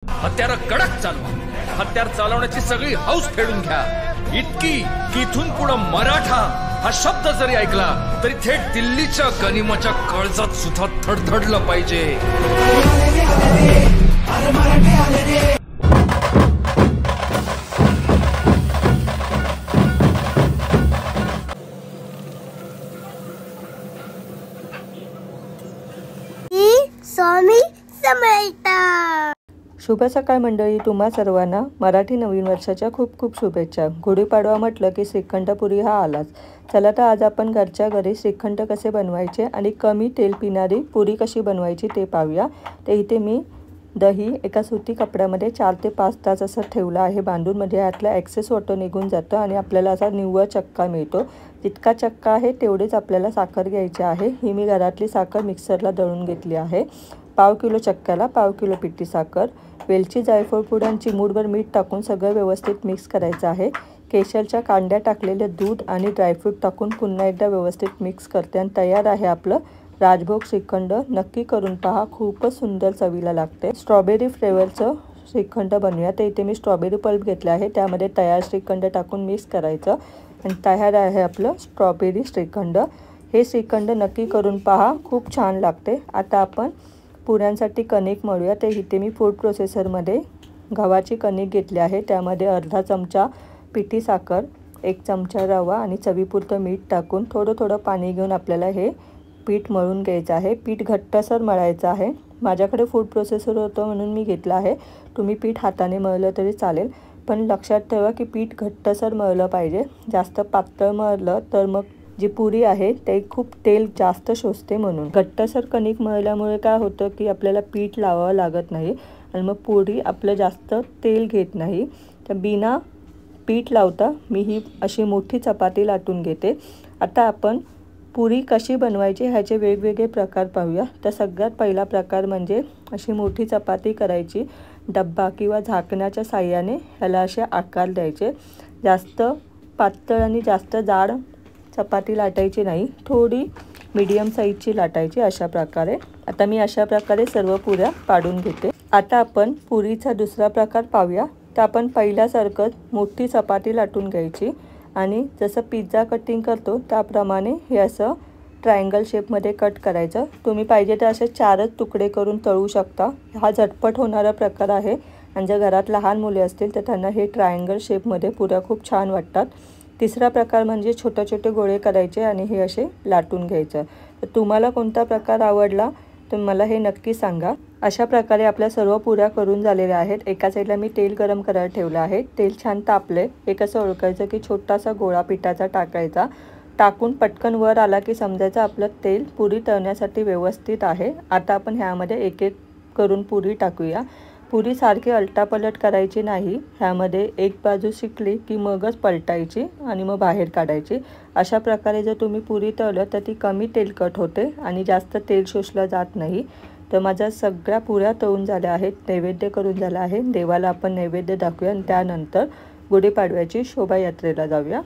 हत्यार कडक चालवा, हत्यार चालवण्याची सगळी हौस फेडून घ्या, इतकी की इथून पुढे मराठा हा शब्द जरी ऐकला तरी थेट दिल्लीच्या गनिमाच्या काळजात सुद्धा थडथडलं पाहिजे। स्वामी समर्थ। शुभ सकाळ मंडळी, तुम्हा सर्वांना मराठी नवीन वर्षाच्या खूप खूप शुभेच्छा। गुढीपाडवा म्हटलं की श्रीखंडपुरी हा आलाच। चला तर आज आपण घरच्या घरी श्रीखंड कसे बनवायचे आणि कमी तेल पिणारी पुरी कशी बनवायची ते पाहूया। ते इथे मी दही एका सुती कपड्यामध्ये 4 ते 5 तास असं ठेवलं आहे बांधून, म्हणजे यातला एक्सेस वॉटर निघून जातं आणि आपल्याला असा निव्वळ चक्का मिळतो। जितका चक्का आहे तेवढेच आपल्याला साखर घ्यायची आहे। ही मी घरातली साखर मिक्सरला दळून घेतली आहे। पाव किलो चक्क्याला पाव किलो पिठी साखर, वेलची जायफळ पूड आणि चिमूटभर मीठ टाकून सगळं व्यवस्थित मिक्स करायचं आहे। केशरच्या कांड्या टाकलेले दूध आणि ड्रायफ्रूट टाकून पुन्हा एकदा व्यवस्थित मिक्स करते आणि तयार आहे आपलं राजभोग श्रीखंड। नक्की करून पहा, खूपच सुंदर चवीला लागते। स्ट्रॉबेरी फ्लेवरचं श्रीखंड बनवूया। तर इथे मी स्ट्रॉबेरी पल्प घेतला आहे, त्यामध्ये तयार श्रीखंड टाकून मिक्स करायचं आणि तयार आहे आपलं स्ट्रॉबेरी श्रीखंड। हे श्रीखंड नक्की करून पहा, खूप छान लागते। आता आपण पुऱ्यांसाठी कणिक मळूया। तर इथे मी फूड प्रोसेसरमध्ये गव्हाची कणिक घेतली आहे, त्यामध्ये अर्धा चमचा पिठी साखर, 1 चमचा रवा आणि चवीपुरतं मीठ टाकून थोडं थोडं पाणी घेऊन आपल्याला हे पीठ मळून घ्यायचं आहे। पीठ घट्टसर मळायचं आहे। माझ्याकडे फूड प्रोसेसर होतं म्हणून मी घेतला आहे। तुम्ही पीठ हाताने मळलं तरी चालेल, पण लक्षात ठेवा की पीठ घट्टसर मळलं पाहिजे। जास्त पातळ मळलं तर मग जी पुरी आहे ते खूप तेल जास्त शोषते, म्हणून घट्टसर कणिक मळल्यामुळे काय होतं की आपल्याला पीठ लावावं लागत नाही आणि मग पुरी आपलं जास्त तेल घेत नाही। तर बिना पीठ लावता मी ही अशी मोठी चपाती लाटून घेते। आता आपण पुरी कशी बनवायची ह्याचे वेगवेगळे प्रकार पाहूया। तर सगळ्यात पहिला प्रकार म्हणजे अशी मोठी चपाती करायची, डब्बा किंवा झाकण्याच्या साहाय्याने ह्याला असे आकार द्यायचे। जास्त पातळ आणि जास्त जाड चपाती लाटायची नाही, थोडी मीडियम साईजची लाटायची अशा प्रकारे। आता मी अशा प्रकारे सर्व पुऱ्या पाडून घेते। आता आपण पुरीचा दुसरा प्रकार पाहूया। तर आपण पहिल्यासारखंच मोठी चपाती लाटून घ्यायची आणि जसं पिझ्झा कटिंग करतो त्याप्रमाणे हे असं ट्रायंगल शेपमध्ये कट करायचं। तुम्ही पाहिजे तर असे 4च तुकडे करून तळू शकता। हा झटपट होणारा प्रकार आहे आणि जर घरात लहान मुले असतील तर त्यांना हे ट्रायंगल शेपमध्ये पुऱ्या खूप छान वाटतात। तिसरा प्रकार म्हणजे छोटे छोटे गोळे करायचे आणि हे असे लाटून घ्यायचं। तर तुम्हाला कोणता प्रकार आवडला तर मला हे नक्की सांगा। अशा प्रकारे आपल्या सर्व पुऱ्या करून झालेल्या आहेत। एका साईडला मी तेल गरम करायला ठेवलं आहे। तेल छान तापले, एक असं ओळखायचं की छोटासा गोळा पिठाचा टाकायचा, टाकून पटकन वर आला की समजायचं आपलं तेल पुरी तळण्यासाठी व्यवस्थित आहे। आता आपण ह्यामध्ये एक एक करून पुरी टाकूया। पुरी सारखी अलटापलट करायची नाही, ह्यामध्ये एक बाजू शिकली की मगच पलटायची आणि मग बाहेर काढायची। अशा प्रकारे जर तुम्ही पुरी तळलं तर ती कमी तेलकट होते आणि जास्त तेल शोषलं जात नाही। तर माझ्या सगळ्या पुऱ्या तळून झाल्या आहेत, नैवेद्य करून झाला आहे। देवाला आपण नैवेद्य दाखवूया आणि त्यानंतर गुढीपाडव्याची शोभायात्रेला जाऊया।